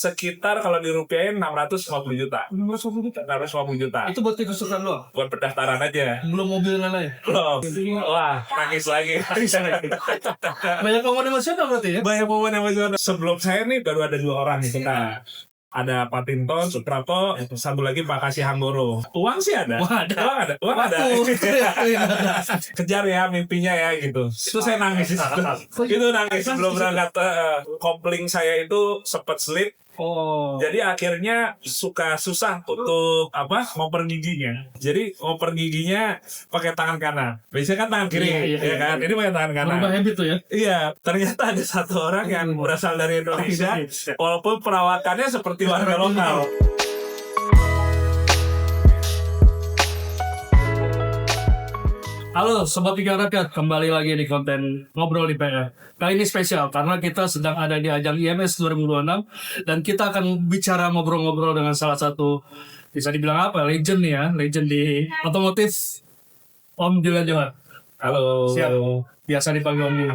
sekitar kalau dirupiahin 650 juta. 650 juta. Itu buat kesukaan lo? Buat pendaftaran aja. Belum mobil yang lain? Belum. Wah, nangis lagi. Banyak momen emosional berarti ya? Banyak momen emosional. Sebelum saya nih baru ada 2 orang nih. Nah, ada Pak Tinto, Suprapto, satu lagi Pak Kasih Hanggoro. Uang sih ada. Uang ada. Kejar ya mimpinya ya gitu. Itu saya nangis. Itu nangis sebelum berangkat. Kopling saya itu sempat slip. Oh. Jadi akhirnya susah untuk ngoper giginya. Jadi ngoper giginya pakai tangan kanan. Biasanya kan tangan kiri, ya kan? Ini pakai tangan kanan. Berubah habit tuh ya? Iya, ternyata ada satu orang yang berasal dari Indonesia, walaupun perawakannya seperti warga lokal. Halo Sobat Tiga Rakyat, kembali lagi di konten Ngobrol di PR. Kali ini spesial karena kita sedang ada di ajang IMS 2026 dan kita akan bicara ngobrol-ngobrol dengan salah satu, bisa dibilang legend nih ya, legend di otomotif, Om Julian Johar. Halo. Siap, biasa dipanggil Om Ji.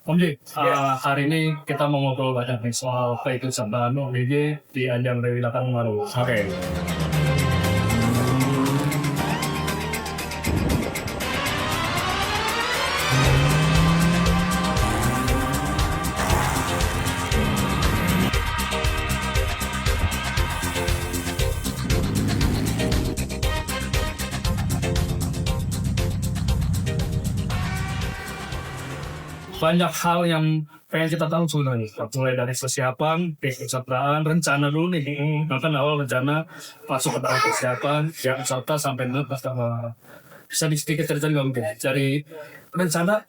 Om Ji, hari ini kita mau ngobrol banyak nih soal keikutsertaan Om DJ di ajang Rally Dakar kemarin. Oke. Banyak hal yang pengen kita tahu sebenarnya, mulai dari persiapan, keikutsertaan, rencana dulu nih. Bahkan awal rencana masuk ke tahap persiapan, peserta sampai bisa sedikit cerita juga mungkin. Dari rencana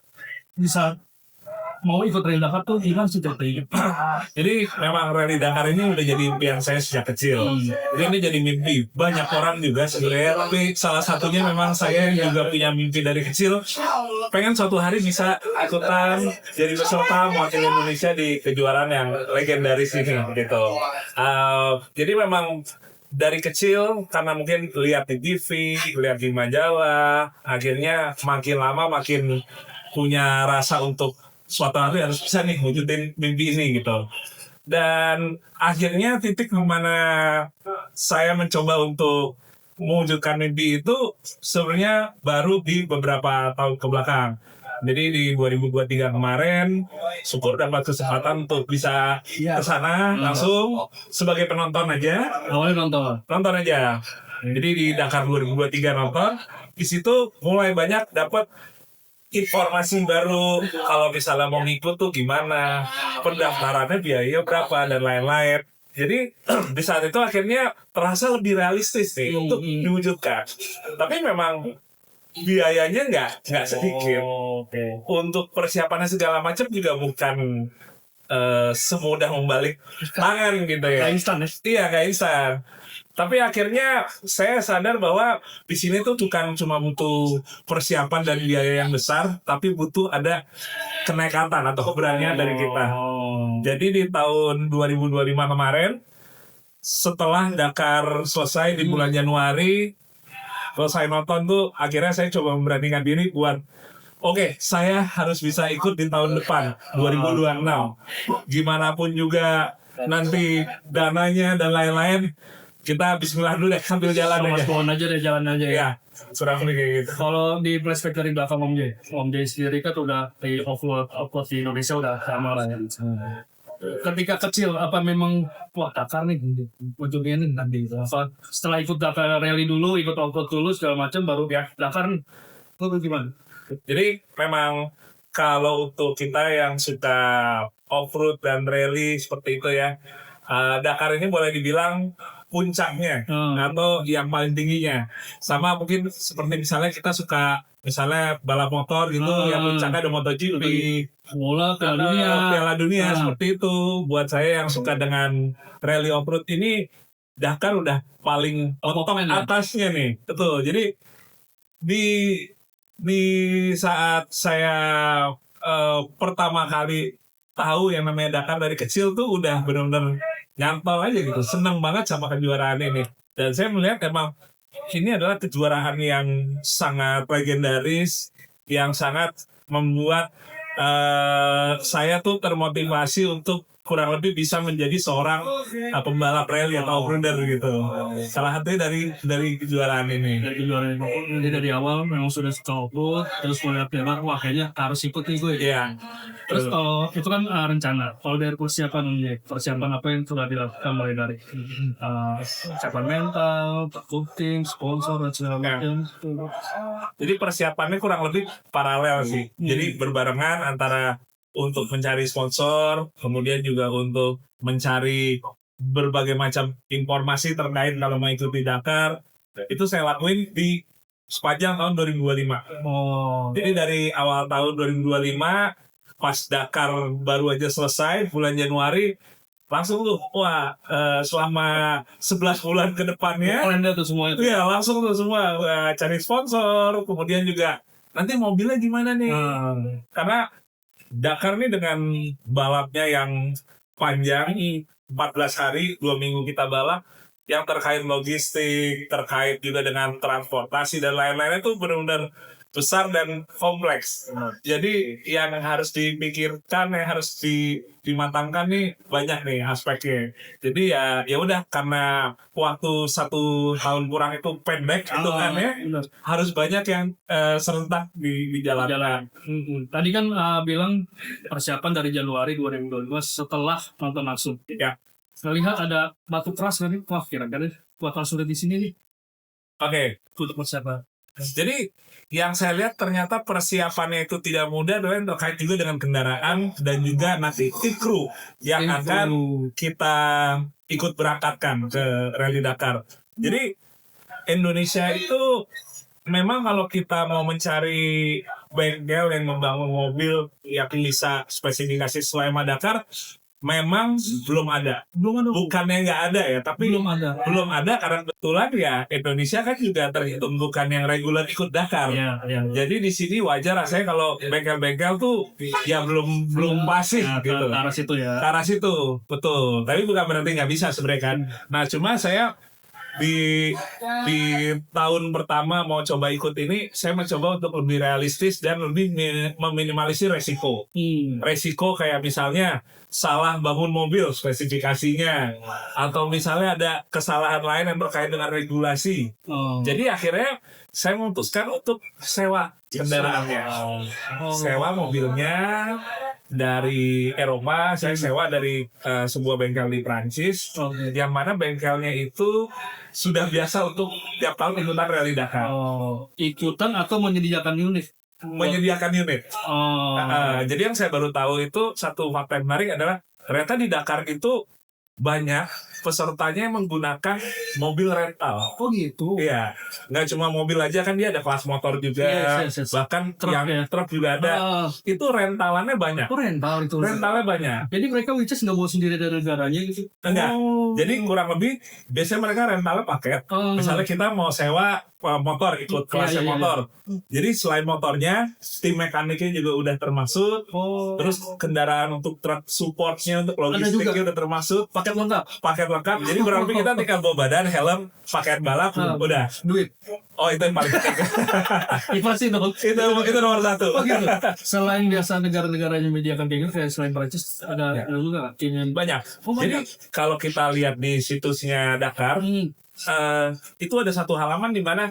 bisa mau ikut Rally Dakar tuh gimana sih ceritanya? Jadi memang Rally Dakar ini udah jadi impian saya sejak kecil. Jadi ini jadi mimpi banyak orang juga sebenarnya. Tapi salah satunya memang saya juga punya mimpi dari kecil. Pengen suatu hari bisa ikutan jadi peserta mewakili Indonesia di kejuaraan yang legendaris ini gitu. Jadi memang dari kecil karena mungkin lihat di TV, lihat di majalah, akhirnya makin lama makin punya rasa untuk suatu hari harus bisa nih wujudin mimpi ini gitu. Dan akhirnya titik dimana saya mencoba untuk mewujudkan mimpi itu sebenarnya baru di beberapa tahun kebelakang. Jadi di 2023 kemarin syukur dapat kesempatan untuk bisa ke sana langsung sebagai penonton aja. Awalnya nonton Aja. Jadi di Dakar 2023 nonton, di situ mulai banyak dapat informasi baru, kalau misalnya mau ngikut tuh gimana, pendaftarannya biaya berapa dan lain-lain. Jadi di saat itu akhirnya terasa lebih realistis nih untuk diwujudkan. Tapi memang biayanya nggak sedikit. Untuk persiapannya segala macam juga bukan semudah membalik tangan gitu ya. Kayak instan ya? Iya, kayak instan. Tapi akhirnya saya sadar bahwa di sini tuh bukan cuma butuh persiapan dan biaya yang besar, tapi butuh ada kenekatan atau keberanian dari kita. Jadi di tahun 2025 kemarin, setelah Dakar selesai di bulan Januari, selesai nonton tuh, akhirnya saya coba memberanikan diri buat oke, saya harus bisa ikut di tahun depan, 2026. Gimana pun juga nanti dananya dan lain-lain, kita bismillah dulu deh, sambil jalan aja. Jalan aja ya. Ya, sudah kayak gitu. Kalau di flashback dari belakang Om J sendiri kan udah di offload di Indonesia udah lama lah ya. Ketika kecil apa memang wah Dakar nih ujungnya nih nanti apa setelah ikut Dakar Rally dulu, ikut offload dulu segala macam baru ya Dakar nih. Lo gimana? Jadi memang kalau untuk kita yang suka off-road dan rally seperti itu ya, Dakar ini boleh dibilang puncaknya atau yang paling tingginya. Sama mungkin seperti misalnya kita suka misalnya balap motor gitu, yang puncaknya ada MotoGP, Piala Dunia seperti itu. Buat saya yang suka dengan rally off-road ini, Dakar udah paling atasnya nih. Betul. Jadi di saat saya pertama kali tahu yang namanya Dakar dari kecil tuh udah benar-benar nyantol aja gitu, seneng banget sama kejuaraan ini. Dan saya melihat emang ini adalah kejuaraan yang sangat legendaris, yang sangat membuat saya tuh termotivasi untuk kurang lebih bisa menjadi seorang pembalap rally atau off-roader gitu. Salah satunya dari kejuaraan ini. Dari kejuaraan ini, jadi dari awal memang sudah suka off-road, terus melihat tembak, wah kayaknya harus ikut nih gue. Iya. Terus itu kan rencana. Kalau dari persiapan apa yang sudah dilakukan mulai dari persiapan mental, booking, sponsor dan segala macam. Jadi persiapannya kurang lebih paralel sih. Jadi berbarengan antara untuk mencari sponsor, kemudian juga untuk mencari berbagai macam informasi terkait kalau mau ikuti Dakar. Itu saya lakuin di sepanjang tahun 2025. Jadi dari awal tahun 2025 pas Dakar baru aja selesai bulan Januari, langsung tuh selama 11 bulan ke depannya Kalender tuh semua itu. iya langsung tuh semua cari sponsor, kemudian juga nanti mobilnya gimana nih, karena Dakar nih dengan balapnya yang panjang 14 hari 2 minggu kita balap, yang terkait logistik, terkait juga dengan transportasi dan lain-lainnya tuh benar-benar besar dan kompleks. Jadi yang harus dipikirkan, yang harus dimatangkan nih banyak nih aspeknya. Jadi ya udah, karena waktu 1 tahun kurang itu pendek itu kan ya, harus banyak yang serentak di jalan. Tadi kan bilang persiapan dari Januari 2022 setelah nonton langsung. Ya. Saya lihat ada batu keras kan nih, wah kira-kira bakal sulit di sini nih Oke. untuk persiapan. Jadi yang saya lihat ternyata persiapannya itu tidak mudah, dan terkait juga dengan kendaraan dan juga nanti tim kru yang akan kita ikut berangkatkan ke Rally Dakar. Jadi Indonesia itu memang kalau kita mau mencari bengkel yang membangun mobil yang bisa spesifikasi Slema Dakar, memang belum ada. Bukannya nggak ada ya, tapi belum ada karena kebetulan ya Indonesia kan juga terhitung bukan yang reguler ikut Dakar. Ya. Jadi di sini wajar rasanya kalau bengkel-bengkel tuh ya belum pasti gitu. Ke arah situ ya. Ke arah situ, betul. Tapi bukan berarti nggak bisa sebenarnya kan. Nah cuma saya di tahun pertama mau coba ikut ini, saya mencoba untuk lebih realistis dan lebih meminimalisir resiko. Resiko kayak misalnya salah bangun mobil spesifikasinya, atau misalnya ada kesalahan lain yang terkait dengan regulasi. Jadi akhirnya saya memutuskan untuk sewa kendaraannya, sewa mobilnya dari Eropa. Saya sewa dari sebuah bengkel di Prancis, yang mana bengkelnya itu sudah biasa untuk tiap tahun ikutan Rally Dakar. Ikutan atau menyediakan unit? Menyediakan unit. Jadi yang saya baru tahu itu satu fakta yang menarik adalah ternyata di Dakar itu banyak pesertanya yang menggunakan mobil rental. Oh gitu. Iya, nggak cuma mobil aja kan, dia ada kelas motor juga, Yes. bahkan Truk yang ya? truk juga ada. Itu rentalannya banyak. Oh rental itu. Rentalnya banyak. Jadi mereka which is nggak bawa sendiri dari negaranya gitu? Enggak. Jadi kurang lebih biasanya mereka rentalnya paket. Misalnya kita mau sewa motor, ikut kelasnya motor. Jadi selain motornya, tim mekaniknya juga udah termasuk. Terus kendaraan untuk truk supportnya, untuk logistiknya udah termasuk. Paket lengkap. Jadi kurang lebih kita tinggal bawa badan, helm, paket balap, udah. Duit. Oh itu yang paling penting. Pasti dong. itu nomor 1. Oh gitu. Selain biasa negara-negara yang menyediakan kayak gitu, kayak selain Prancis ada juga kayaknya banyak. Jadi kalau kita lihat di situsnya Dakar, itu ada satu halaman di mana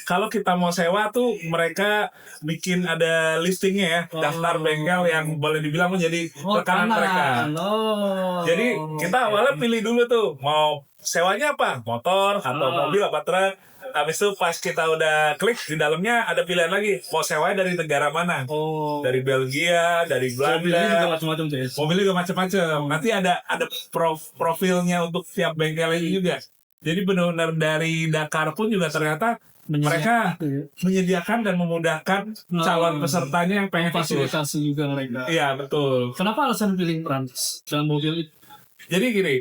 kalau kita mau sewa tuh mereka bikin ada listingnya ya, daftar bengkel yang boleh dibilang menjadi rekanan mereka. Jadi kita awalnya pilih dulu tuh mau sewanya apa, motor atau mobil apa truk. Habis itu pas kita udah klik di dalamnya ada pilihan lagi, mau sewanya dari negara mana. Dari Belgia, dari Belanda. Mobilnya juga macam-macam tuh ya. Mobilnya juga macam-macam. Nanti ada profilnya untuk tiap bengkel ini juga. Jadi benar-benar dari Dakar pun juga ternyata mereka menyediakan dan memudahkan calon pesertanya yang pengen fasilitasi juga mereka. Iya betul. Kenapa alasan pilih Prancis dan mobil itu? Jadi gini,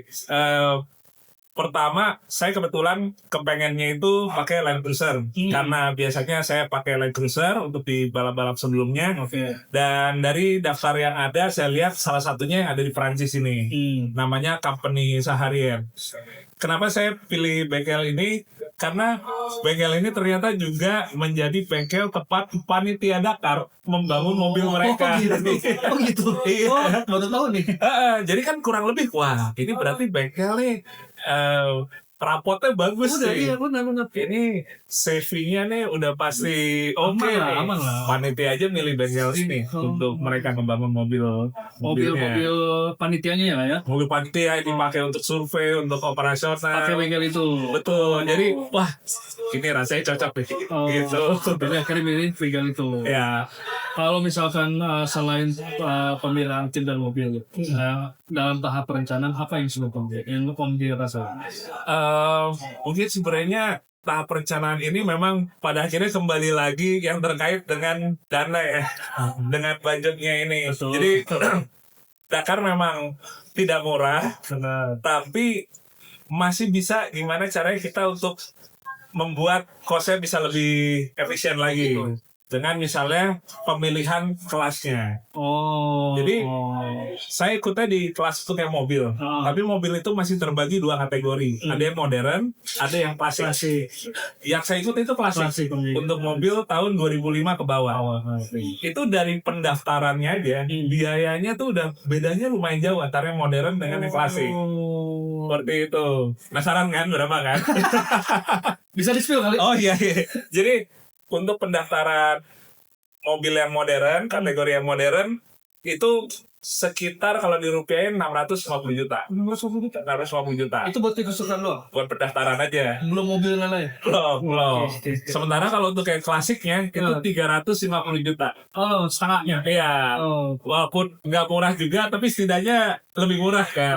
pertama saya kebetulan kepengennya itu pakai Land Cruiser, karena biasanya saya pakai Land Cruiser untuk di balap-balap sebelumnya. Dan dari daftar yang ada saya lihat salah satunya yang ada di Prancis ini, namanya Compagnie Saharian. Kenapa saya pilih bengkel ini? karena bengkel ini ternyata juga menjadi bengkel tempat panitia Dakar membangun mobil mereka. Oh gitu. Iya. Oh, baru tahu nih. Jadi kan kurang lebih, wah ini berarti bengkel nih rapotnya bagus Udah, nih. iya benar. Ini savingnya nih udah pasti oke nih. Aman lah. Panitia aja milih bengkel ini untuk mereka membangun mobilnya. Mobil panitianya ya. Mobil panitia yang dipakai untuk survei, untuk operasional. Pakai bengkel itu. Betul. Jadi wah ini rasanya cocok nih. Gitu. Jadi akhirnya milih bengkel itu. Ya. Kalau misalkan selain pemilihan tim dan mobil, dalam tahap perencanaan apa yang sudah Komji rasa? Mungkin sebenarnya tahap perencanaan ini memang pada akhirnya kembali lagi yang terkait dengan dana ya, dengan budgetnya ini. Betul. Jadi Dakar memang tidak murah, tapi masih bisa gimana caranya kita untuk membuat kosnya bisa lebih efisien lagi. Dengan misalnya pemilihan kelasnya. Jadi saya ikutnya di kelas untuk yang mobil. Tapi mobil itu masih terbagi 2 kategori. Ada yang modern, ada yang klasik. Yang saya ikut itu klasik. Untuk mobil tahun 2005 ke bawah. Itu dari pendaftarannya aja, biayanya tuh udah bedanya lumayan jauh antara yang modern dengan yang klasik. Seperti itu. Penasaran kan berapa kan? Bisa di-spill kali? Oh iya. Jadi untuk pendaftaran mobil yang modern, kategori yang modern, itu sekitar kalau dirupiahin 650 juta. 650 juta. Itu buat kesukaan lo? Buat pendaftaran aja. Belum mobil yang lain? Belum. Sementara kalau untuk yang klasiknya, itu 350 juta. Oh, setengahnya? Iya. Walaupun nggak murah juga, tapi setidaknya lebih murah kan.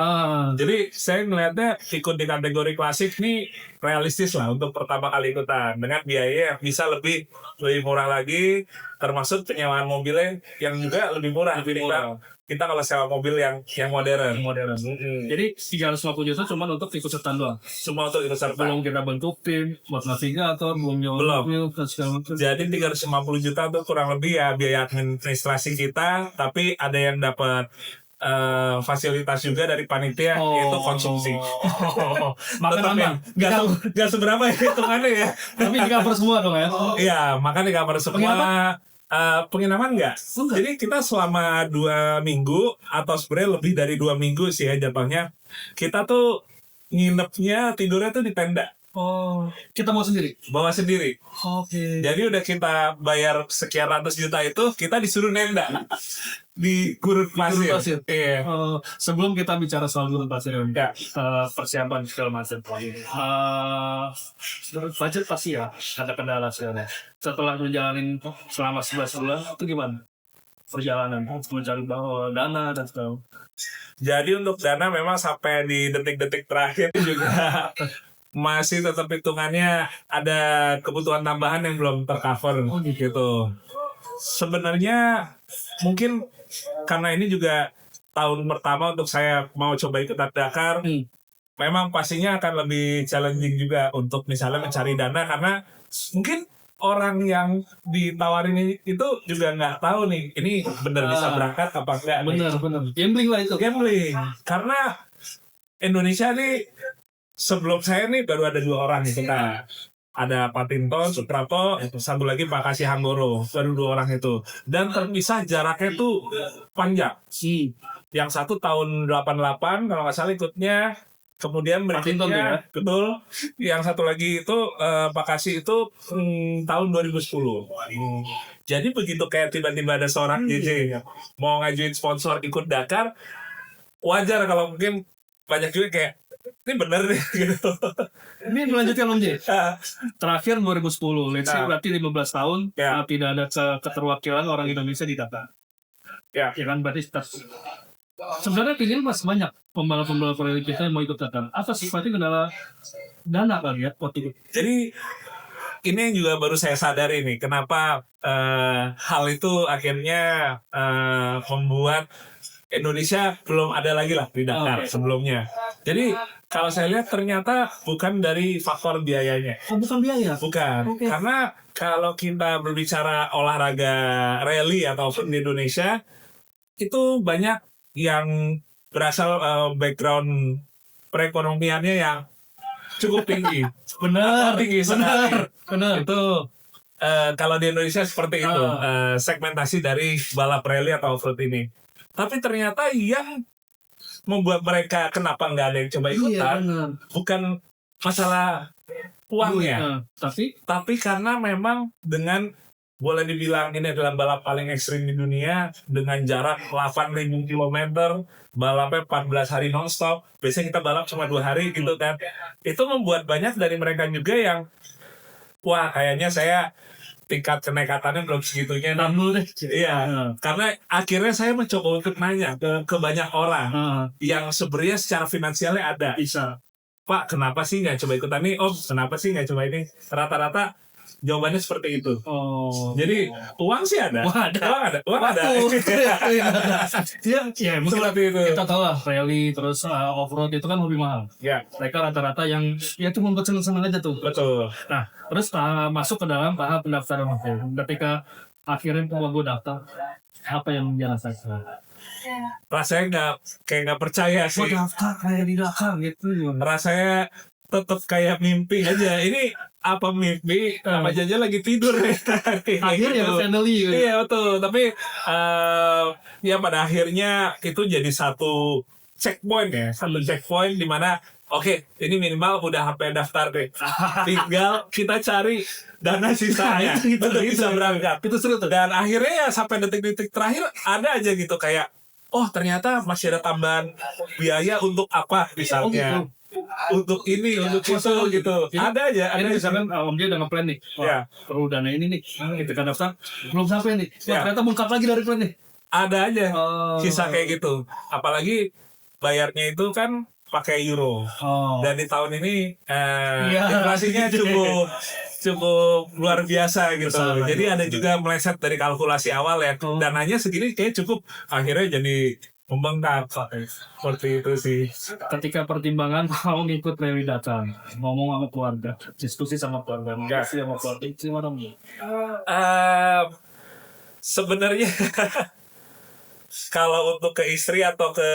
Jadi saya ngeliatnya ikut di kategori klasik nih realistis lah untuk pertama kali ikutan. Dengan biaya yang bisa lebih murah lagi, termasuk penyewaan mobilnya yang juga lebih murah. Kita kalau sewa mobil yang modern. Jadi 350 juta cuma untuk ikut serta doang. Cuma untuk ikut serta. Belum kita bentuk tim, buat navigator, belum nyewa mobil, segala macam. Jadi 350 juta itu kurang lebih ya biaya administrasi kita, tapi ada yang dapat fasilitas juga dari panitia, yaitu konsumsi. Makan aman. Gak seberapa ya hitungannya ya. Tapi di cover semua dong ya. Iya, makan di cover semua. Penginapan enggak? Jadi kita selama 2 minggu atau sebenarnya lebih dari 2 minggu sih ya jatuhnya, kita tuh nginepnya, tidurnya tuh di tenda. Kita mau sendiri? Bawa sendiri. Jadi udah kita bayar sekian ratus juta itu, kita disuruh nenda di gurun pasir. Iya. Sebelum kita bicara soal gurun pasir, persiapan segala macam. Budget pasti ya ada kendala sebenarnya. Setelah menjalani selama 11 bulan, itu gimana? Perjalanan mencari dana dan segala. Jadi untuk dana memang sampai di detik-detik terakhir juga masih tetap hitungannya ada kebutuhan tambahan yang belum tercover gitu. Sebenarnya mungkin karena ini juga tahun pertama untuk saya mau coba ikut Dakar, memang pastinya akan lebih challenging juga untuk misalnya mencari dana, karena mungkin orang yang ditawarin itu juga nggak tahu nih ini benar bisa berangkat apa enggak. Benar. Gambling lah itu. Gambling. Karena Indonesia nih sebelum saya nih baru ada 2 orang itu. Nah, ada Pak Tinto, Suprapto, satu lagi Pak Kasih Hanggoro, baru 2 orang itu. Dan terpisah jaraknya tuh panjang. Yang satu tahun 88 kalau nggak salah ikutnya, kemudian berikutnya betul. Yang satu lagi itu Pak Kasih itu tahun 2010. Jadi begitu kayak tiba-tiba ada seorang DJ mau ngajuin sponsor ikut Dakar, wajar kalau mungkin banyak juga kayak ini bener nih gitu. Ini melanjutkan Om J. Terakhir 2010, let's say berarti 15 tahun tidak ada keterwakilan orang Indonesia di Dakar. Ya kan, berarti sebenarnya pilihan masih banyak pembalap-pembalap kita yang mau ikut Dakar. Apa sih berarti kendala dana kali ya waktu itu? Jadi ini yang juga baru saya sadari nih, kenapa hal itu akhirnya membuat Indonesia belum ada lagi lah di Dakar sebelumnya. Jadi kalau saya lihat ternyata bukan dari faktor biayanya. Bukan biaya? Bukan. Karena kalau kita berbicara olahraga rally ataupun di Indonesia, itu banyak yang berasal background perekonomiannya yang cukup tinggi. Benar, Tinggi sekali. benar. Itu kalau di Indonesia seperti itu segmentasi dari balap rally atau off-road ini. Tapi ternyata yang membuat mereka kenapa nggak ada yang coba ikutan benar. bukan masalah uangnya, tapi karena memang dengan boleh dibilang ini adalah balap paling ekstrim di dunia dengan jarak 8.000 km, balapnya 14 hari nonstop. Biasanya kita balap cuma 2 hari gitu kan. Itu membuat banyak dari mereka juga yang wah kayaknya saya tingkat kenekatannya belum segitunya nih. Iya, karena akhirnya saya mencoba untuk nanya ke banyak orang yang sebenarnya secara finansialnya ada. Bisa. Pak, kenapa sih nggak coba ikutan nih? Om, kenapa sih nggak coba ini? Rata-rata jawabannya seperti itu. Jadi uang sih ada. Uang ada. Ya, mungkin Seperti itu. kita tahu lah rally terus off-road itu kan lebih mahal. Ya, Mereka rata-rata yang ya cuma buat seneng-seneng aja tuh. betul. Nah, terus masuk ke dalam tahap pendaftaran. Ketika akhirnya kalau gue daftar, apa yang dia rasakan? Rasanya nggak percaya sih. Daftar kayak di Dakar gitu. Rasanya tetap kayak mimpi aja. Ini apa mimpi? Apa aja lagi tidur ya? Akhirnya Gitu. finally gitu. Iya betul. Tapi ya pada akhirnya itu jadi satu checkpoint ya, satu checkpoint di mana oke, ini minimal udah sampai daftar deh. Tinggal kita cari dana sisanya untuk bisa berangkat. Itu seru tuh. Dan akhirnya ya sampai detik-detik terakhir ada aja gitu kayak oh ternyata masih ada tambahan biaya untuk apa misalnya. Untuk ini, untuk itu gitu. Ada aja. Ini misalkan Om dia udah nge-plan nih. Ya. Perlu dana ini nih. Kita kan daftar. Belum sampai nih. Ya. Ternyata bengkak lagi dari plan nih. Ada aja sisa kayak gitu. Apalagi bayarnya itu kan pakai euro. Dan di tahun ini inflasinya cukup luar biasa gitu. Besar, jadi ada juga meleset dari kalkulasi awal ya. Dananya segini kayak cukup. Akhirnya jadi membengkak. Seperti itu sih. Ketika pertimbangan mau ngikut rally datang, ngomong sama keluarga, diskusi sama keluarga, diskusi sama keluarga, gimana nih? Sebenarnya kalau untuk ke istri atau ke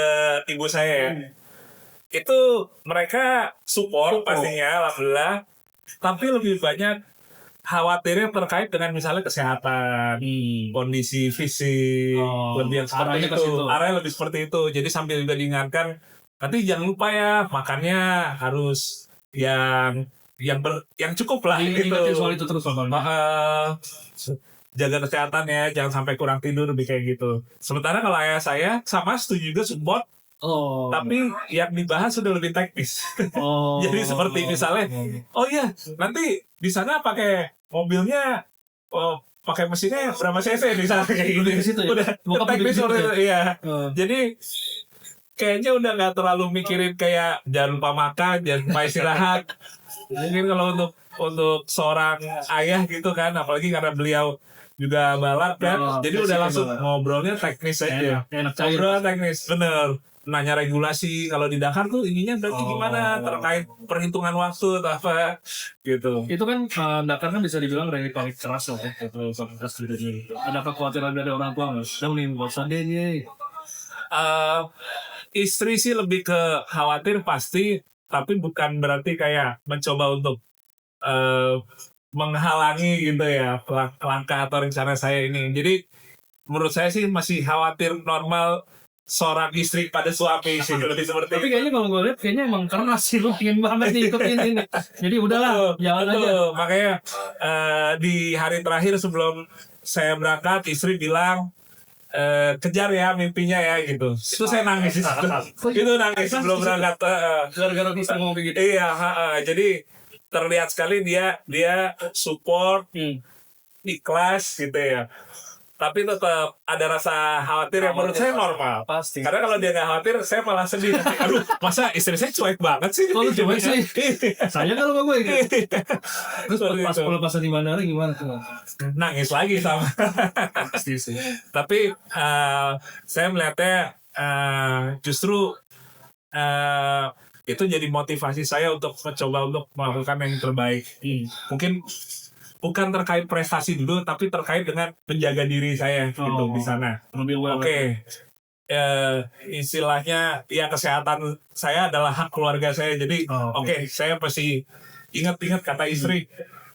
ibu saya ya, itu mereka support pastinya, alhamdulillah. Tapi lebih banyak khawatirnya terkait dengan misalnya kesehatan, kondisi fisik, lebih yang seperti arahnya ke itu. situ. Arahnya lebih seperti itu. Jadi sambil juga diingatkan, nanti jangan lupa ya makannya harus yang cukup lah gitu. Ingetin soal itu terus Jaga kesehatan ya, jangan sampai kurang tidur lebih kayak gitu. Sementara kalau ayah saya sama setuju juga support, tapi yang dibahas sudah lebih teknis. Jadi seperti misalnya, oh iya nanti di sana pakai mobilnya, pakai mesinnya berapa cc misalnya kayak gitu. Udah teknis seperti itu, iya. Jadi kayaknya udah nggak terlalu mikirin kayak jangan lupa makan, jangan lupa istirahat. Mungkin kalau untuk seorang ayah gitu kan, apalagi karena beliau juga balap kan, jadi udah langsung ngobrolnya teknis aja. Ngobrol teknis, bener. Nanya regulasi kalau di Dakar tuh ininya berarti gimana terkait perhitungan waktu atau apa gitu. Itu kan Dakar kan bisa dibilang rally paling keras loh. Ada kekhawatiran dari orang tua nggak? Udah nih bosan deh nih. Istri sih lebih ke khawatir pasti, tapi bukan berarti kayak mencoba untuk menghalangi gitu ya langkah atau rencana saya ini. Jadi menurut saya sih masih khawatir normal seorang istri pada suami sih lebih seperti. Tapi kayaknya kalau gue lihat kayaknya emang keras sih, lu pengen banget nih ikutin ini. Jadi udahlah, jalan aja. Makanya di hari terakhir sebelum saya berangkat istri bilang kejar ya mimpinya ya gitu. Itu saya nangis itu. Itu nangis sebelum berangkat. Gara-gara bisa ngomong begitu. Iya, jadi terlihat sekali dia support, ikhlas gitu ya. Tapi tetap ada rasa khawatir yang menurut saya normal. Pasti. Karena kalau dia nggak khawatir, saya malah sedih. Aduh, masa istri saya cuek banget sih? Kalau cuek sih. Saya kalau sama gue gitu. Terus pas pelepasan di bandara gimana tuh? Nangis lagi sama. Pasti sih. Tapi saya melihatnya justru itu jadi motivasi saya untuk mencoba untuk melakukan yang terbaik. Mungkin bukan terkait prestasi dulu, tapi terkait dengan menjaga diri saya gitu di sana. Oke. istilahnya ya kesehatan saya adalah hak keluarga saya. Jadi oke, saya pasti ingat kata istri,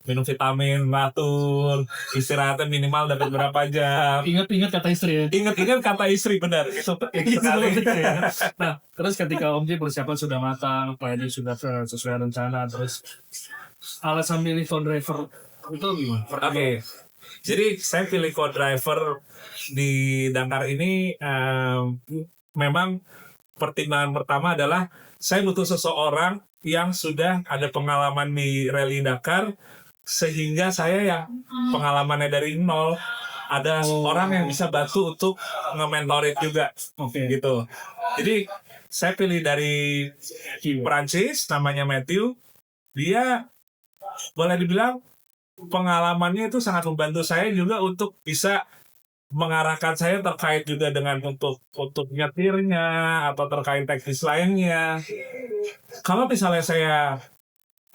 minum vitamin, teratur, istirahatnya minimal dapat berapa jam. Ingat kata istri ya. Ingat kata istri, benar, itu penting sekali. Nah, terus ketika Om J persiapan sudah matang, planning sudah sesuai rencana, terus alasan milih co-driver itu gimana? Oke. Jadi saya pilih co-driver di Dakar ini memang pertimbangan pertama adalah saya butuh seseorang yang sudah ada pengalaman di rally Dakar, sehingga saya yang pengalamannya dari nol ada orang yang bisa bantu untuk nge-mentorin juga. Gitu. Jadi saya pilih dari Perancis, namanya Matthew. Dia boleh dibilang pengalamannya itu sangat membantu saya juga untuk bisa mengarahkan saya terkait juga dengan untuk nyetirnya atau terkait teknis lainnya. Kalau misalnya saya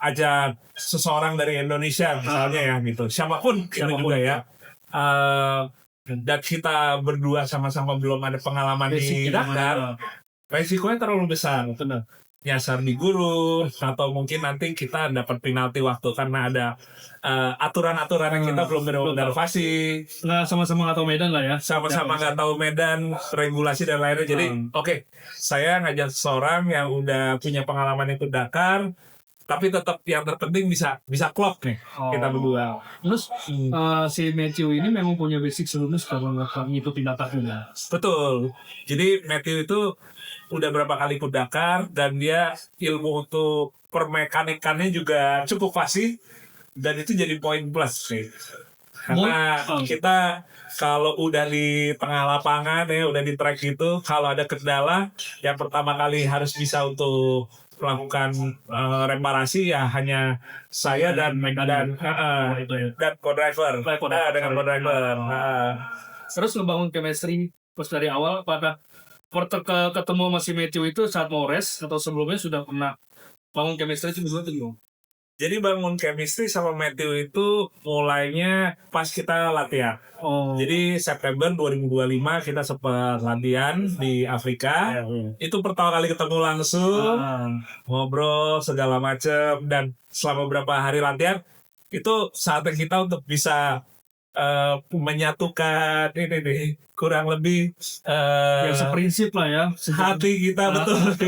ajak seseorang dari Indonesia misalnya ya gitu, siapapun juga ya, dan kita berdua sama-sama belum ada pengalaman di Dakar, resikonya terlalu besar. Nyasar di gurun, atau mungkin nanti kita dapat penalti waktu karena ada aturan-aturan yang kita belum benar-benar Nggak sama-sama nggak tahu medan lah ya. Sama-sama nggak tahu medan, regulasi dan lainnya. Jadi oke, saya ngajak seseorang yang udah punya pengalaman itu Dakar, tapi tetap yang terpenting bisa klop nih kita berdua. Terus si Matthew ini memang punya basic sebelumnya setelah ngikutin Dakarnya. Betul. Jadi Matthew itu udah berapa kali ikut Dakar dan dia ilmu untuk permekanikannya juga cukup fasih, dan itu jadi poin plus sih. Karena kita kalau udah di tengah lapangan ya, udah di track gitu, kalau ada kendala yang pertama kali harus bisa untuk melakukan reparasi ya hanya saya dan co-driver. Dengan co-driver. Terus ngebangun chemistry pas dari awal pada ketemu sama si Matthew itu saat mau race atau sebelumnya sudah pernah bangun chemistry itu dulu? Jadi bangun chemistry sama Matthew itu mulainya pas kita latihan. Jadi September 2025 kita sempat latihan di Afrika. Itu pertama kali ketemu langsung, ngobrol segala macam, dan selama beberapa hari latihan itu saatnya kita untuk bisa menyatukan ini nih, kurang lebih yang seprinsip lah ya, hati kita betul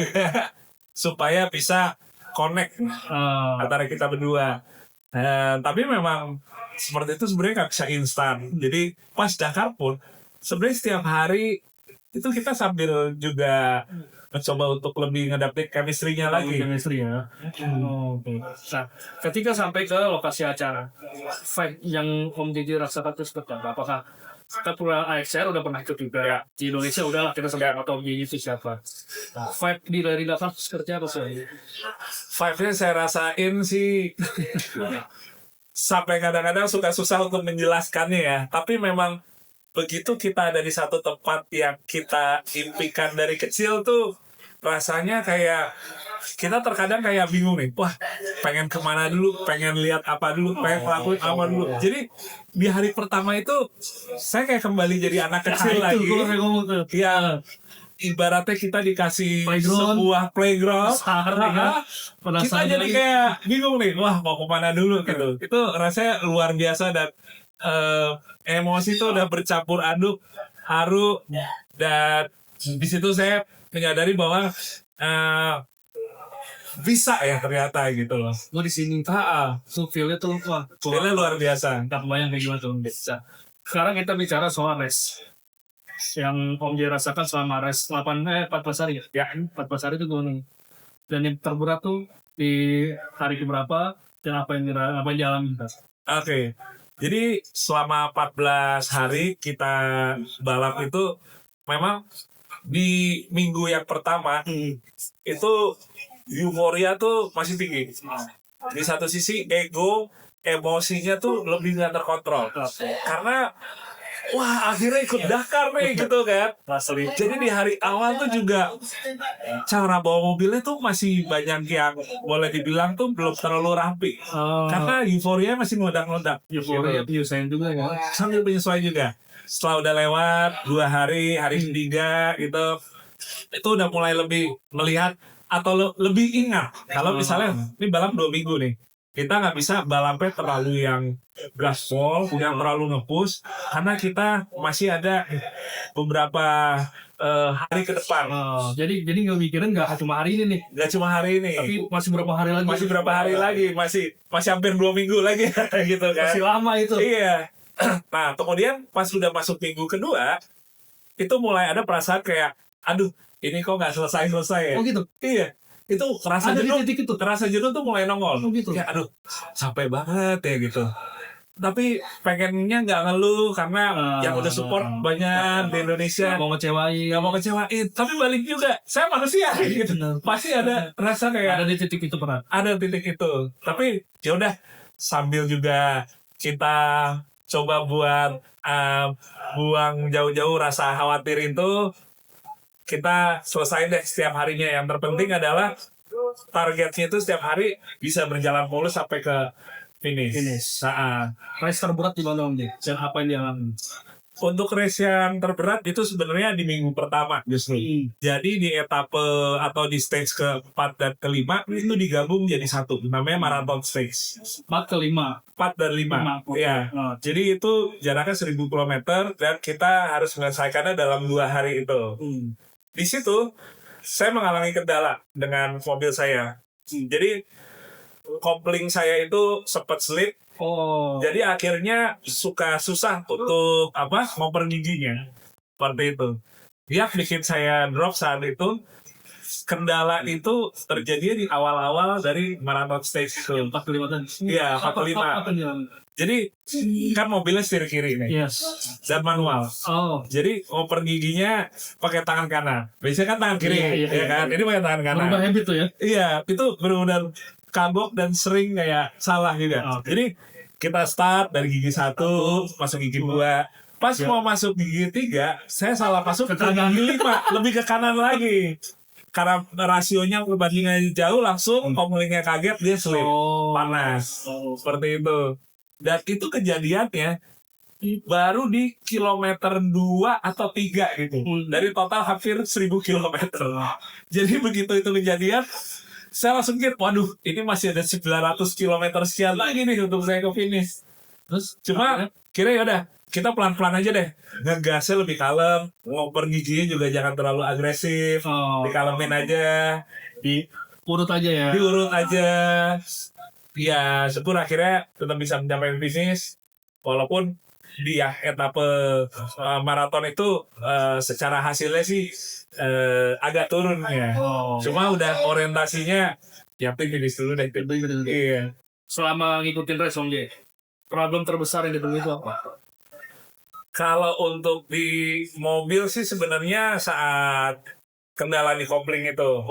supaya bisa connect antara kita berdua. Tapi memang seperti itu sebenarnya nggak bisa instan. Jadi pas Dakar pun sebenarnya setiap hari itu kita sambil juga mencoba untuk lebih ngedapet chemistry-nya lagi. Chemistry ya. Nah, ketika sampai ke lokasi acara, fight yang Om JJ rasakan itu seperti apa? Apakah kita punya AXR udah pernah ikut juga ya? Di Indonesia udah lah, kita sampai atau Om JJ itu siapa? Nah, fight di Rally Dakar seperti apa sih? Fight-nya saya rasain sih sampai kadang-kadang suka susah untuk menjelaskannya ya. Tapi memang begitu kita ada di satu tempat yang kita impikan dari kecil tuh, rasanya kayak kita terkadang kayak bingung nih, wah pengen kemana dulu, pengen lihat apa dulu, pengen ngelakuin apa dulu. Jadi di hari pertama itu saya kayak kembali jadi anak kecil lagi. Ya, ibaratnya kita dikasih sebuah playground, kita jadi kayak bingung nih, wah mau kemana dulu gitu. Itu rasanya luar biasa, dan emosi itu udah bercampur aduk, haru, dan di situ saya menyadari bahwa bisa ya ternyata gitu loh. Di sini, so feel-nya tuh feel-nya luar biasa. Nggak kebayang kayak gimana tuh bisa. Sekarang kita bicara soal race yang Om J rasakan selama race 14 hari ya? 14 hari itu gunung. Dan yang terberat tuh di hari keberapa dan apa yang dialami? Oke. Jadi selama 14 hari kita balap itu memang di minggu yang pertama itu euforia tuh masih tinggi. Di satu sisi ego, emosinya tuh lebih nggak terkontrol. Karena wah akhirnya ikut Dakar nih gitu kan. Asli. Jadi di hari awal tuh juga cara bawa mobilnya tuh masih banyak yang boleh dibilang tuh belum terlalu rapi. Karena euforia masih ngodak-ngodak. Euforia penyusahan juga ya. Sambil penyesuaian juga. Setelah udah lewat 2 hari, hari ketiga gitu, itu udah mulai lebih melihat atau lebih ingat. Kalau misalnya ini balap 2 minggu nih, kita nggak bisa balapnya terlalu yang gaspol, yang terlalu nge-push, karena kita masih ada beberapa hari ke depan. Jadi nggak mikirin nggak cuma hari ini nih, Nggak cuma hari ini, tapi masih berapa hari lagi? masih berapa hari lagi, masih hampir 2 minggu lagi gitu kan. Masih lama itu. Iya. Nah, kemudian pas sudah masuk minggu kedua, itu mulai ada perasaan kayak, aduh, ini kok nggak selesai-selesai ya? Oh gitu. Iya. Itu rasa Ada di jenuh, titik itu. rasa jenuh tuh mulai nongol. Oh gitu. Ya, aduh, capek banget ya gitu. Tapi pengennya nggak ngeluh karena yang udah support banyak di Indonesia. Nggak mau ngecewain. Nggak mau kecewain. Tapi balik juga, saya manusia gitu. Benar. Pasti ada rasa kayak Ada di titik itu pernah. ada titik itu. Tapi ya udah, sambil juga kita coba buat buang jauh-jauh rasa khawatir itu, kita selesai deh setiap harinya. Yang terpenting adalah targetnya itu setiap hari bisa berjalan mulus sampai ke finish. Nah, Race terberat di mana Om J? Dan apa yang dialami? untuk race yang terberat itu sebenarnya di minggu pertama justru. Jadi di etape atau di stage keempat dan kelima itu digabung jadi satu, namanya marathon stage. 4 ke 5. 4 dan 5. Iya. Oh, Jadi itu jaraknya 1000 km dan kita harus menyelesaikannya dalam 2 hari itu. Di situ saya mengalami kendala dengan mobil saya. Jadi kopling saya itu sempat slip. Oh. Jadi akhirnya susah untuk ngoper giginya. Seperti itu. Dia bikin saya drop saat itu. Kendala itu terjadi di awal-awal dari marathon stage itu. 4 ke 5 tadi. Iya, 4 ke 5. Apa yang dialami? Jadi kan mobilnya setir kiri nih. Yes. Dan manual. Oh. Jadi ngoper giginya pakai tangan kanan. Biasanya kan tangan kiri, Iya, ya kan? Ini pakai tangan kanan. Berubah habit tuh ya. Iya, itu benar-benar kagok dan sering kayak salah juga. Oke. Jadi kita start dari gigi 1, masuk gigi 2. Pas mau masuk gigi 3, saya salah masuk ke kanan. gigi 5, lebih ke kanan lagi. Karena rasionya perbandingannya jauh, langsung koplingnya kaget, dia slip. Panas. Seperti itu. Dan itu kejadiannya baru di kilometer 2 atau 3 gitu. Dari total hampir 1000 kilometer. Jadi begitu itu kejadian, saya langsung mikir, waduh, ini masih ada 900 kilometer sekian lagi nih untuk saya ke finish. Terus Cuma kira ya udah, kita pelan-pelan aja deh. Ngegasnya lebih kalem, ngoper giginya juga jangan terlalu agresif. Dikalemin aja, urut aja ya. diurut aja. Ya, syukur akhirnya tetap bisa mencapai finish. Walaupun di etape maraton itu secara hasilnya sih agak turun ya. Cuma udah orientasinya yang finish dulu deh. Iya. Selama ngikutin race Om J, problem terbesar yang ditemui itu apa? Kalau untuk di mobil sih sebenarnya saat kendala di kopling itu.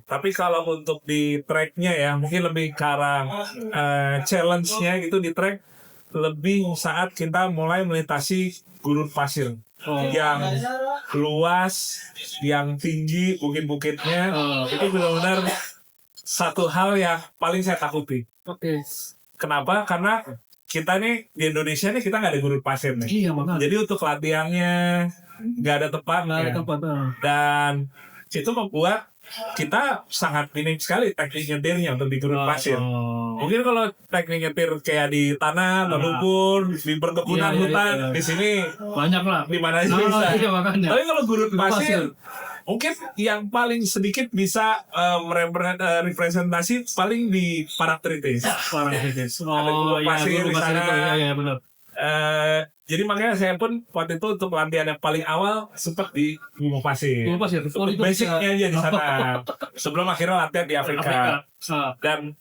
Tapi kalau untuk di tracknya ya mungkin lebih ke arah challenge-nya gitu di track, lebih saat kita mulai melintasi gurun pasir yang luas, yang tinggi, bukit-bukitnya, itu benar-benar satu hal yang paling saya takuti. Kenapa? Karena kita nih di Indonesia nih kita nggak ada gurun pasir nih. Iya makanya. Jadi untuk latihannya nggak ada tempatnya. Dan itu membuat kita sangat minim sekali teknik nyetirnya untuk di gurun pasir. Mungkin kalau teknik nyetir kayak di tanah, lumpur, di perkebunan hutan, di sini banyak lah. di mana aja bisa. Iya makanya. Tapi kalau gurun pasir, mungkin yang paling sedikit bisa representasi paling di Paraktritis. Ada gurun pasir di sana. Iya benar. Jadi makanya saya pun waktu itu untuk latihan yang paling awal sempat di Gunung Pasir. Untuk basicnya aja di sana. Sebelum akhirnya latihan di Afrika. Dan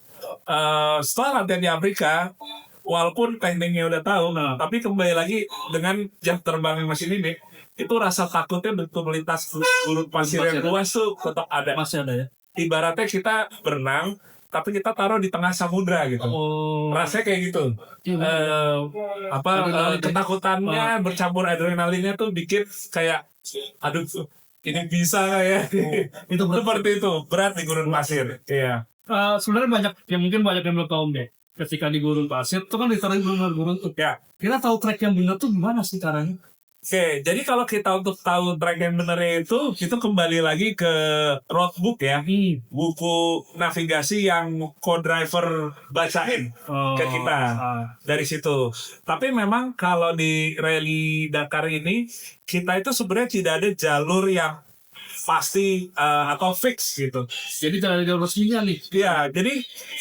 setelah latihan di Afrika, walaupun tekniknya udah tahu, tapi kembali lagi dengan jam terbang yang masih ini, itu rasa takutnya untuk melintas gurun pasir yang luas tuh tetap ada. Masih ada ya. Ibaratnya kita berenang, tapi kita taruh di tengah samudra gitu. Rasanya kayak gitu. Ketakutannya bercampur adrenalinnya tuh bikin kayak, aduh, ini bisa nggak ya? Itu seperti itu, berat di gurun pasir. Iya. Sebenarnya banyak yang mungkin banyak yang belum tahu deh. Ketika di gurun pasir itu kan ditaruh gurun tuh. Ya. Kita tahu trek yang benar tuh gimana sih caranya? Oke, jadi kalau kita untuk tahu track yang benernya itu kembali lagi ke roadbook ya, buku navigasi yang co-driver bacain ke kita dari situ. Tapi memang kalau di Rally Dakar ini, kita itu sebenarnya tidak ada jalur yang pasti atau fix gitu. Jadi tidak ada jalur resminya nih. Iya, jadi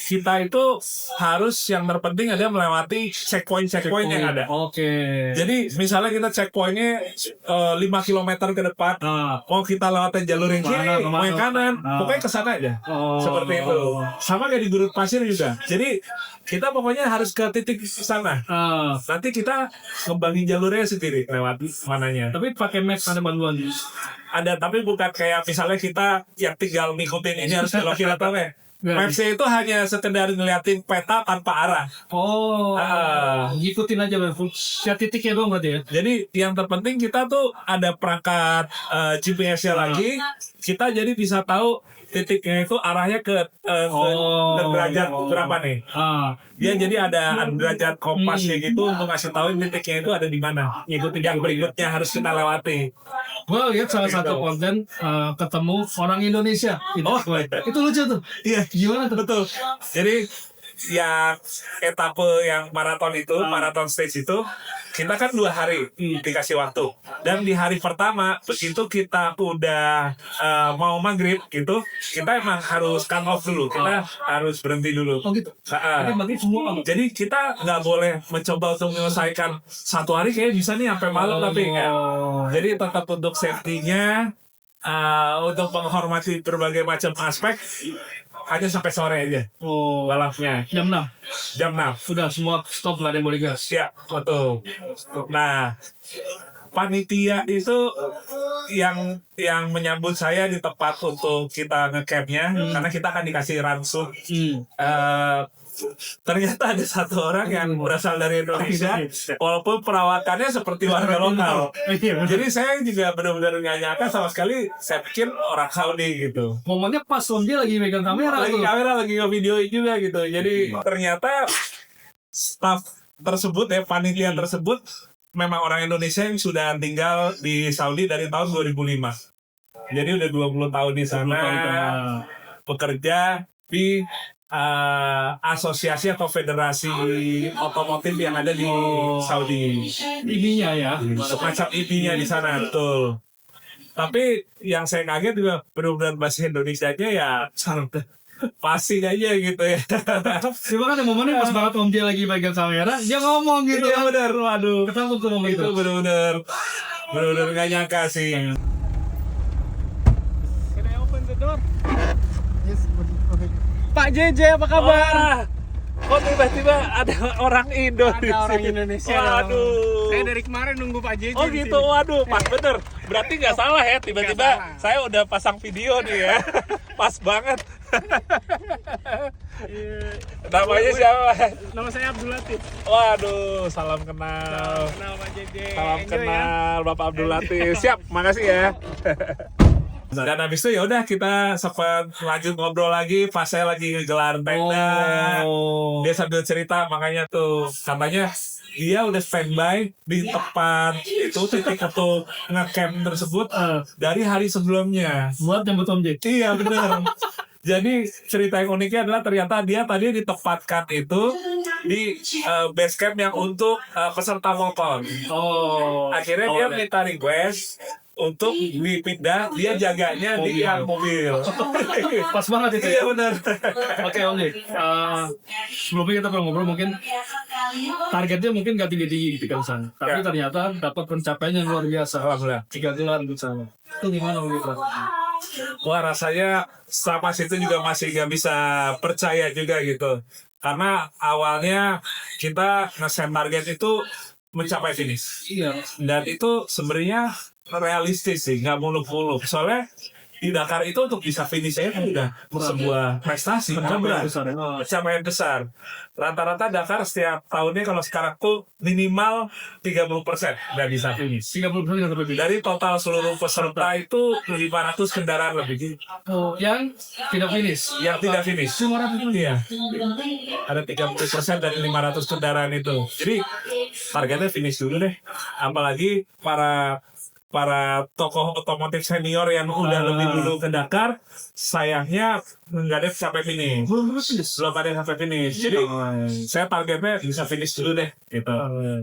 kita itu harus yang terpenting ada melewati checkpoint yang ada. Oke. Jadi misalnya kita checkpointnya 5 km ke depan, mau kita lewatin jalur yang kiri, mau yang kanan, pokoknya kesana aja. Seperti itu. Sama kayak di gurun pasir juga. Jadi kita pokoknya harus ke titik sana. Nanti kita ngembangin jalurnya sendiri lewat mananya. Tapi pakai map ada panduan. Ada, tapi bukan kayak misalnya kita yang tinggal ngikutin ini harus belokir atau apa. Maps-nya itu hanya sekedar ngeliatin peta tanpa arah. Ngikutin aja ya titiknya doang berarti ya. Jadi yang terpenting kita tuh ada perangkat GPS-nya lagi. Kita jadi bisa tahu titiknya itu arahnya ke derajat berapa nih. Dia jadi ada derajat kompasnya gitu untuk ngasih tahu titiknya itu ada di mana. Ngikutin yang berikutnya harus kita lewati. Gue lihat salah satu konten ketemu orang Indonesia. Itu lucu tuh. Iya, gimana tuh? Betul. Jadi yang etape yang maraton itu, maraton stage itu, kita kan 2 hari dikasih waktu. Dan di hari pertama, begitu kita udah mau maghrib gitu, kita emang harus cut off dulu. Kita harus berhenti dulu. Oh gitu? Jadi kita nggak boleh mencoba untuk menyelesaikan 1 hari, kayak bisa nih sampai malam, tapi enggak. Jadi tetap untuk safety-nya, untuk menghormati berbagai macam aspek, hanya sampai sore aja balapnya. Jam 6? Jam 6. Sudah semua stop, nggak ada yang boleh gas? Ya, betul. Nah, panitia itu yang menyambut saya di tempat untuk kita nge-campnya, karena kita akan dikasih ransum. Ternyata ada 1 orang yang berasal dari Indonesia, walaupun perawakannya seperti warga lokal. Jadi saya juga benar-benar nggak nyangka sama sekali, saya pikir orang Saudi gitu. Momennya pas dia lagi megang kamera. Lagi nge-videoin juga gitu. Jadi ternyata staff tersebut panitia tersebut memang orang Indonesia yang sudah tinggal di Saudi dari tahun 2005. Jadi udah 20 tahun di sana, bekerja di asosiasi atau federasi otomotif yang ada di Saudi. IB-nya ya, semacam IB-nya di sana, betul. Tapi yang saya kaget juga benar-benar bahasa Indonesianya ya pasti aja gitu ya. Cuma kan ada momennya pas banget Om dia lagi pegang kamera, dia ngomong gitu. Iya benar, waduh. Ketemu tuh momen itu benar-benar nggak nyangka sih. Can I open the door? Yes, okay. Pak JJ apa kabar? Kok tiba-tiba ada orang Indo? Ada orang Indonesia. Waduh. Saya dari kemarin nunggu Pak JJ. Oh gitu, waduh, pas bener. Berarti nggak salah ya, tiba-tiba saya udah pasang video nih ya. Pas banget. Namanya siapa? Nama saya Abdul Latif. Waduh, salam kenal. Kenal Pak JJ. Salam Enjoy kenal Bapak Abdul Latif. Siap, makasih ya. Dan habis itu ya udah kita sempat lanjut ngobrol lagi pas saya lagi ngegelar tenda. Dia sambil cerita, makanya tuh katanya dia udah standby di tempat itu titik untuk nge-camp tersebut dari hari sebelumnya. Buat jemput Om J. Iya benar. Jadi cerita yang uniknya adalah ternyata dia tadi ditempatkan itu di base camp yang untuk peserta motor. Akhirnya dia minta request untuk dipindah, dia jaganya di yang mobil. Pas banget itu. Iya benar. Oke Om J. Sebelumnya kita ngobrol mungkin targetnya mungkin gak tinggi-tinggi di sana. Tapi ternyata dapat pencapaian yang luar biasa. Alhamdulillah. 3 gelar di sana. Itu gimana Om J? Wah rasanya sama situ juga masih gak bisa percaya juga gitu. Karena awalnya kita nge-set target itu mencapai finish. Iya. Dan itu sebenarnya realistis sih, nggak muluk-muluk. Soalnya di Dakar itu untuk bisa finish aja udah sebuah prestasi, berat. Pencapaian besar. Rata-rata Dakar setiap tahunnya kalau sekarang tuh minimal 30% udah bisa finish. 30% yang lebih. Dari total seluruh peserta itu 500 kendaraan lebih. Oh, yang tidak finish. Yang tidak finish. 500 Iya. Ada 30% dari 500 kendaraan itu. Jadi targetnya finish dulu deh. Apalagi para tokoh otomotif senior yang udah lebih dulu ke Dakar, sayangnya nggak ada sampai finish. Belum ada yang sampai finish. Jadi saya targetnya bisa finish dulu deh gitu.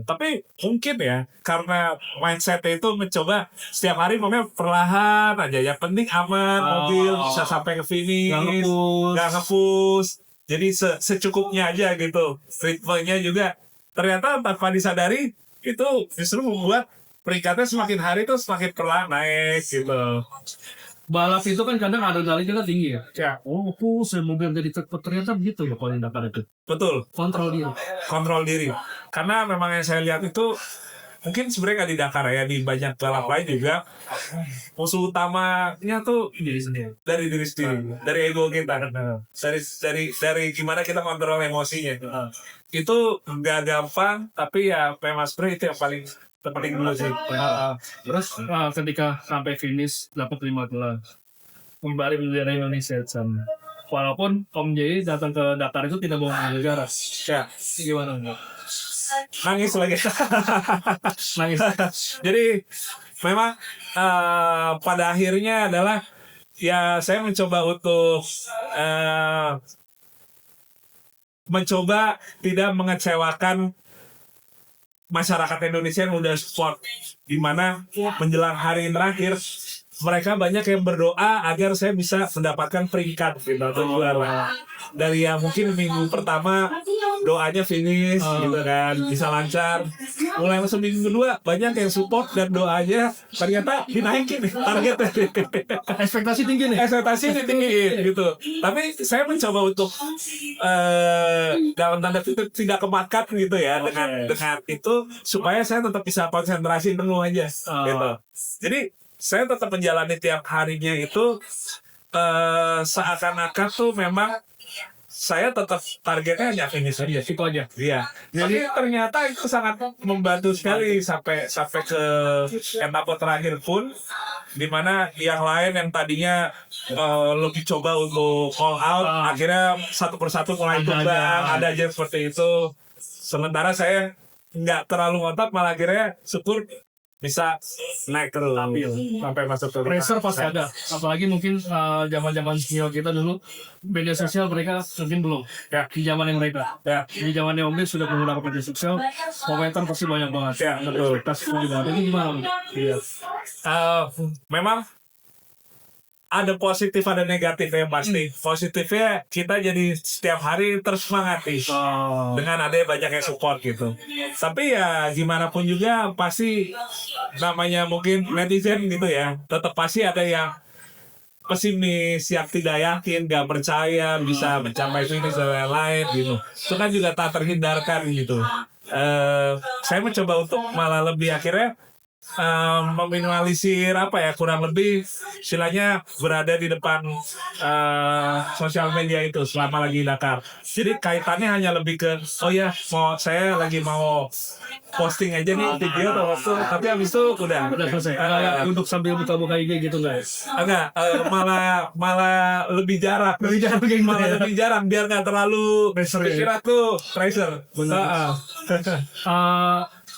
Tapi mungkin ya karena mindsetnya itu mencoba setiap hari pokoknya perlahan aja. Yang penting aman, mobil bisa sampai ke finish, nggak nge-push. Jadi secukupnya aja gitu. Ritmenya juga ternyata tanpa disadari itu justru membuat peringkatnya semakin hari tuh semakin perlahan naik gitu. Balap itu kan kadang adrenalinnya kan tinggi ya. Ya, Oh, saya mobil jadi cepet. Ternyata begitu ya kalau di Dakar itu. betul. Kontrol diri. Kontrol diri. Karena memang yang saya lihat itu mungkin sebenarnya nggak di Dakar ya, di banyak balap lain juga musuh utamanya tuh Diri sendiri. dari diri sendiri, dari ego kita, dari gimana kita kontrol emosinya. Itu nggak gampang, tapi ya Mas Bre itu yang paling penting dulu sih. Terus ketika sampai finish dapat 5 gelar. Kembali bendera Indonesia sama. Walaupun Om Jay datang ke Dakar itu tidak bawa negara. Ya, Gimana enggak? nangis lagi. Nangis. Jadi memang pada akhirnya adalah ya saya mencoba untuk mencoba tidak mengecewakan masyarakat Indonesia yang udah support, di mana menjelang hari terakhir mereka banyak yang berdoa agar saya bisa mendapatkan peringkat gitu atau juara. Dari yang mungkin minggu pertama doanya finish gitu kan, bisa lancar. Mulai masuk minggu kedua banyak yang support dan doanya ternyata dinaikin nih targetnya. Ekspektasi tinggi nih. Ekspektasi tinggi gitu. Tapi saya mencoba untuk dalam tanda kutip tidak kemakan gitu ya dengan itu supaya saya tetap bisa konsentrasi penuh aja gitu. Jadi saya tetap menjalani tiap harinya itu seakan-akan tuh memang saya tetap targetnya hanya finish aja, itu aja. Iya. Jadi ternyata itu sangat membantu sekali sampai ke etapa terakhir pun, di mana yang lain yang tadinya lebih coba untuk call out, akhirnya satu persatu mulai tumbang, ada aja seperti itu. Sementara saya nggak terlalu ngotot, malah akhirnya syukur bisa naik terus sampai masuk ke Pressure pasti ada. Apalagi mungkin zaman-zaman senior kita dulu media sosial mereka mungkin belum. Ya. Di zamannya mereka. Ya. Di zamannya Om Des sudah menggunakan media sosial, komentar pasti banyak banget. Ya, betul. Ekspektasi tinggi banget. Ini gimana Om? Iya. Memang ada positif ada negatif ya pasti. Positifnya kita jadi setiap hari tersemangati dengan adanya banyak yang support gitu. Tapi ya gimana pun juga pasti namanya mungkin netizen gitu ya, tetap pasti ada yang pesimis, yang tidak yakin, gak percaya bisa mencapai finish dan lain-lain gitu. Itu kan juga tak terhindarkan gitu. Saya mencoba untuk malah lebih akhirnya meminimalisir apa ya, kurang lebih istilahnya berada di depan sosial media itu selama lagi Dakar. Jadi kaitannya hanya lebih ke saya lagi mau posting aja nih video atau waktu, tapi habis itu udah selesai. Untuk sambil buka-buka IG gitu guys. enggak, malah lebih jarang. Malah lebih jarang biar nggak terlalu pikiran tuh pressure.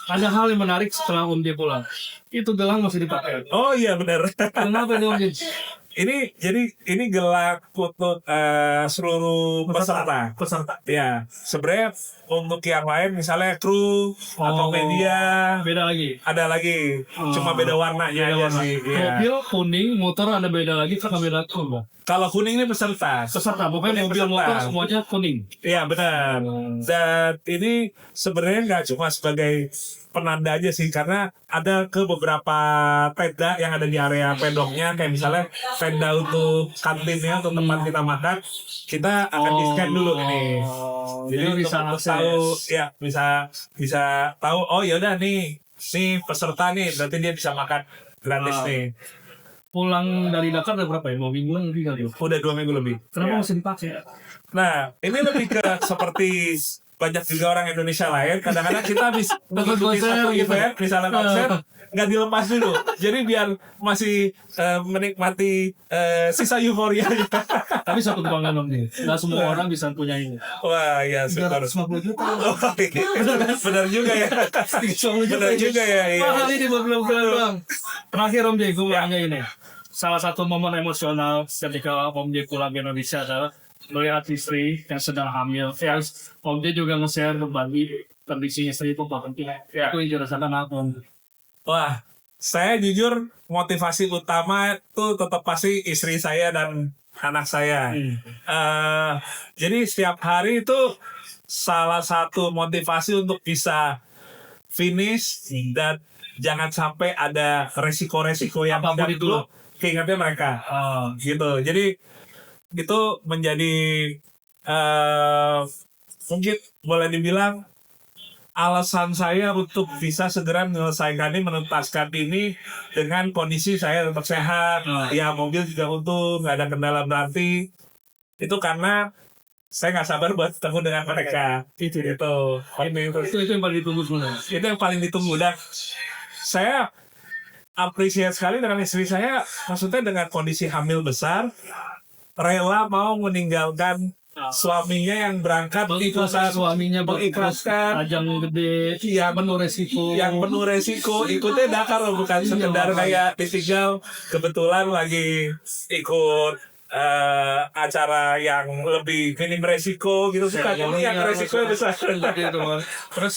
Ada hal yang menarik setelah Om Dia pulang. Itu gelang masih dipakai. Oh iya benar. Kenapa ini Om Dia? Ini gelang untuk seluruh peserta. Ya, sebenarnya untuk yang lain misalnya kru atau media Beda lagi. ada lagi, cuma beda warnanya aja sih. Iya. Mobil kuning, motor ada beda lagi, kan beda kru. Kalau kuning ini peserta. Peserta, pokoknya mobil motor semuanya kuning. Iya benar. Dan ini sebenarnya nggak cuma sebagai penanda aja sih, karena ada ke beberapa tenda yang ada di area pedoknya, kayak misalnya tenda untuk kantinnya, untuk tempat kita makan, kita akan di-scan dulu ini. Jadi bisa tahu ya, bisa tahu, oh yaudah nih peserta nih, berarti dia bisa makan gratis nih. pulang dari Dakar udah berapa ya? 2 mingguan lebih kali ya? Udah 2 minggu lebih. Kenapa Ya. masih dipakai? Nah, ini lebih ke seperti banyak juga orang Indonesia lain. Kadang-kadang kita habis mengikuti konser satu gitu. event, misalnya konser, nggak dilepas dulu. Jadi biar masih menikmati sisa euforia. Tapi satu kebanggaan Om nih, nggak semua orang bisa punya ini. Wah, ya super. 350 juta. Oh, benar juga ya. 350 juta. Benar juga ya. Iya. Mahal ini belum Bang. Terakhir Om J, gue nanya ini. Salah satu momen emosional ketika Om J pulang ke Indonesia adalah melihat istri yang sedang hamil. Ya, Om J juga nge-share kembali kondisi istri itu bahkan itu yang dirasakan apa Om? Wah, saya jujur motivasi utama itu tetap pasti istri saya dan anak saya. Jadi setiap hari itu salah satu motivasi untuk bisa finish dan jangan sampai ada resiko-resiko yang Apapun tidak itu. dulu keingatnya mereka. Gitu. Jadi itu menjadi mungkin boleh dibilang alasan saya untuk bisa segera menyelesaikan ini, menuntaskan ini dengan kondisi saya tetap sehat. Ya mobil juga untung, nggak ada kendala berarti. Itu karena saya nggak sabar buat ketemu dengan mereka. Itu. Itu yang paling ditunggu sebenarnya. Itu yang paling ditunggu. Dan saya appreciate sekali dengan istri saya, maksudnya dengan kondisi hamil besar, rela mau meninggalkan suaminya yang berangkat Mengikhlaskan suaminya mengikhlaskan ajang gede yang penuh resiko. penuh resiko ikutnya Dakar loh, bukan sekedar kayak ditinggal kebetulan lagi ikut acara yang lebih minim resiko gitu, bukan yang resikonya besar. Terus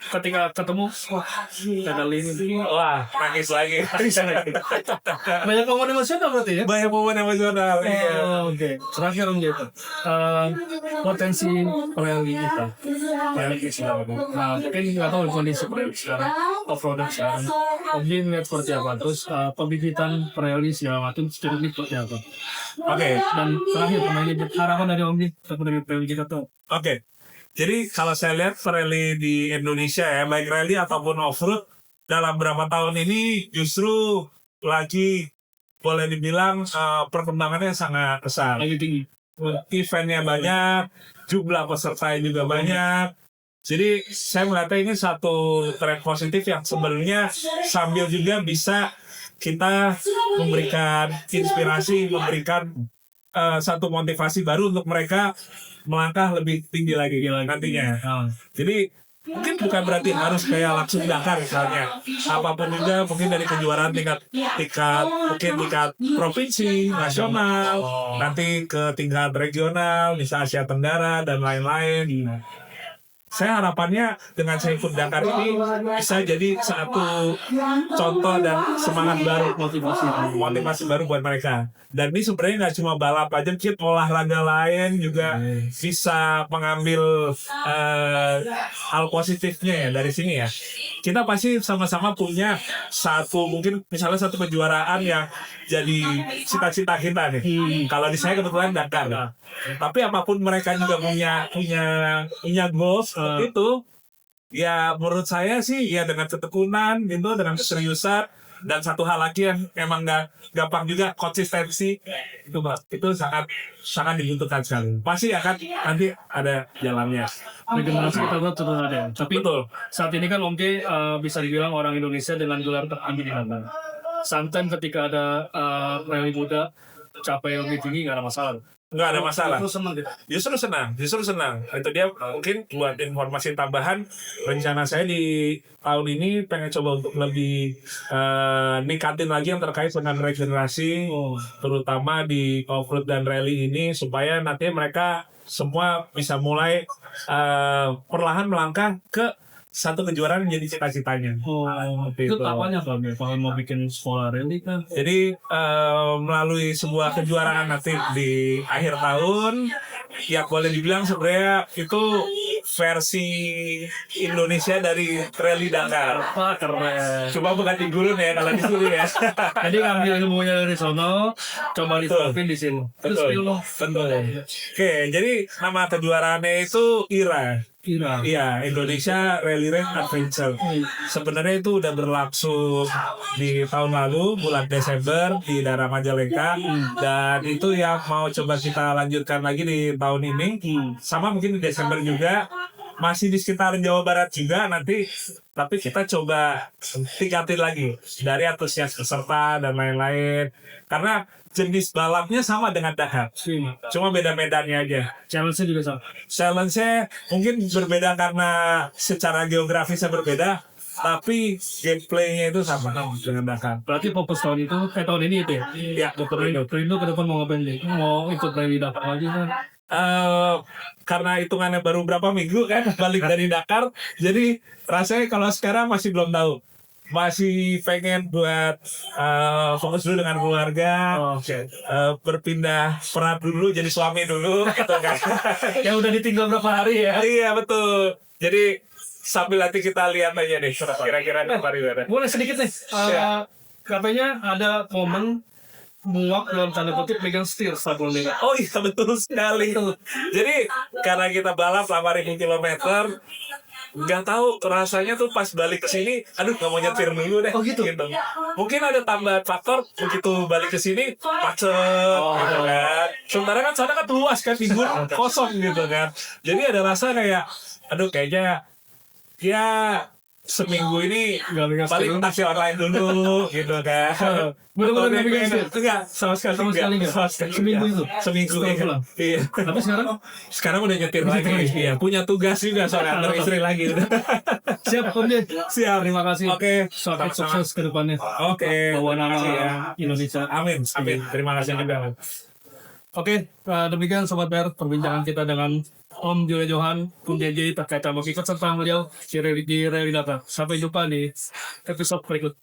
ketika ketemu kali ini Wah, nangis lagi. banyak momen emosional berarti ya. Banyak momen emosional. Iya. Oke. Terakhir Om gitu. Potensi rally kita. Rally sekarang. Nah, mungkin nggak tahu kondisi rally sekarang. Off-road sekarang. Om Jin lihat seperti apa. Terus pembibitan rally segala macam sedikit seperti apa. Oke. Dan terakhir pemain harapan dari Om Jin dari rally kita tuh. Oke. Jadi kalau saya lihat rally di Indonesia ya, baik rally ataupun off-road, dalam beberapa tahun ini justru lagi boleh dibilang perkembangannya sangat besar. Lagi tinggi. Eventnya banyak, jumlah peserta juga banyak. Jadi saya melihatnya ini satu tren positif yang sebenarnya sambil juga bisa kita memberikan inspirasi, memberikan satu motivasi baru untuk mereka melangkah lebih tinggi lagi nantinya. Jadi mungkin bukan berarti harus kayak langsung Dakar misalnya. Apapun juga mungkin dari kejuaraan tingkat provinsi, nasional, nanti ke tingkat regional, misalnya Asia Tenggara dan lain-lain. Saya harapannya dengan saya ikut Dakar ini bisa jadi satu contoh dan semangat baru, motivasi baru buat mereka. Dan ini sebenarnya nggak cuma balap aja, kita olahraga lain juga bisa mengambil hal positifnya ya dari sini ya. Kita pasti sama-sama punya mungkin misalnya satu kejuaraan yang jadi cita-cita kita nih. Kalau di saya kebetulan Dakar. Tapi apapun mereka juga punya goals itu, ya menurut saya sih ya dengan ketekunan gitu, dengan keseriusan, dan satu hal lagi yang emang nggak gampang juga, konsistensi itu sangat dibutuhkan sekali. Pasti akan nanti ada jalannya. Regenerasi kita terus ada. Tapi Betul. saat ini kan Om J bisa dibilang orang Indonesia dengan gelar tertinggi di mana. Sometimes ketika ada rally muda capai lebih tinggi nggak ada masalah. Nggak ada masalah. Terus senang gitu. Justru senang. Itu dia mungkin buat informasi tambahan, rencana saya di tahun ini pengen coba untuk lebih ningkatin lagi yang terkait dengan regenerasi, terutama di off-road dan rally ini, supaya nanti mereka semua bisa mulai perlahan melangkah ke satu kejuaraan yang jadi cita-citanya. Itu apanya kalau mau bikin sekolah rally kan? Jadi melalui sebuah kejuaraan nanti di akhir tahun, ya boleh dibilang sebenarnya itu versi Indonesia dari Rally Dakar. Wah keren. Cuma bukan di Gurun ya, kalau di sini ya. Jadi ngambil ilmunya dari sono, coba diterapin di sini. Terus Betul. Oke, jadi nama kejuaraannya itu IRA. Kira. Iya, Indonesia Rally Race Adventure. Sebenarnya itu udah berlangsung di tahun lalu, bulan Desember di daerah Majalengka. Dan itu yang mau coba kita lanjutkan lagi di tahun ini. Sama mungkin di Desember juga. Masih di sekitar Jawa Barat juga nanti. Tapi kita coba tingkatin lagi. Dari antusias peserta dan lain-lain. Karena jenis balapnya sama dengan Dakar. Cuma beda medannya aja. Challenge-nya juga sama. Challenge-nya mungkin berbeda karena secara geografisnya berbeda, tapi gameplay-nya itu sama dengan Dakar. Berarti fokus tahun itu, tahun ini itu ya? Ya, Dokter Rindo ke depan mau ngapain nih? Mau ikut rally Dakar lagi kan? Karena hitungannya baru berapa minggu kan balik dari Dakar, jadi rasanya kalau sekarang masih belum tahu. Masih pengen buat fokus dulu dengan keluarga, berpindah peran dulu jadi suami dulu gitu kan. Yang udah ditinggal berapa hari ya? Iya betul. Jadi sambil nanti kita lihat aja deh kira-kira nih gimana. Boleh sedikit nih. Katanya ada momen muak dalam tanda kutip pegang setir saat ini. Oh iya betul sekali. Jadi karena kita balap 8.000 kilometer, nggak tahu rasanya tuh pas balik ke sini, aduh nggak mau nyetir dulu deh. Oh gitu. Mungkin ada tambahan faktor begitu balik ke sini macet, gitu kan. Sementara kan sana kan luas kan, timbul kosong gitu kan. Jadi ada rasa kayak, aduh kayaknya ya seminggu ini paling taksi online dulu gitu kan. Bener-bener nggak pegang setir? Enggak, sama sekali Sama sekali nggak? Seminggu itu? Seminggu Setelah iya. pulang? Iya. Tapi sekarang Udah nyetir lagi. Iya, punya tugas juga soalnya antar istri lagi. siap Om Jen. Siap. Terima kasih. Oke. Selamat Sama-sama. sukses ke depannya. Oke. Bawa nama Makasih ya. Indonesia. Amin. Amin. Terima kasih juga. Oke, demikian Sobat PR perbincangan kita dengan Om Jure Johan Kun JJ terkait sama ikut serta beliau di Rally Dakar. Sampai jumpa di episode berikut.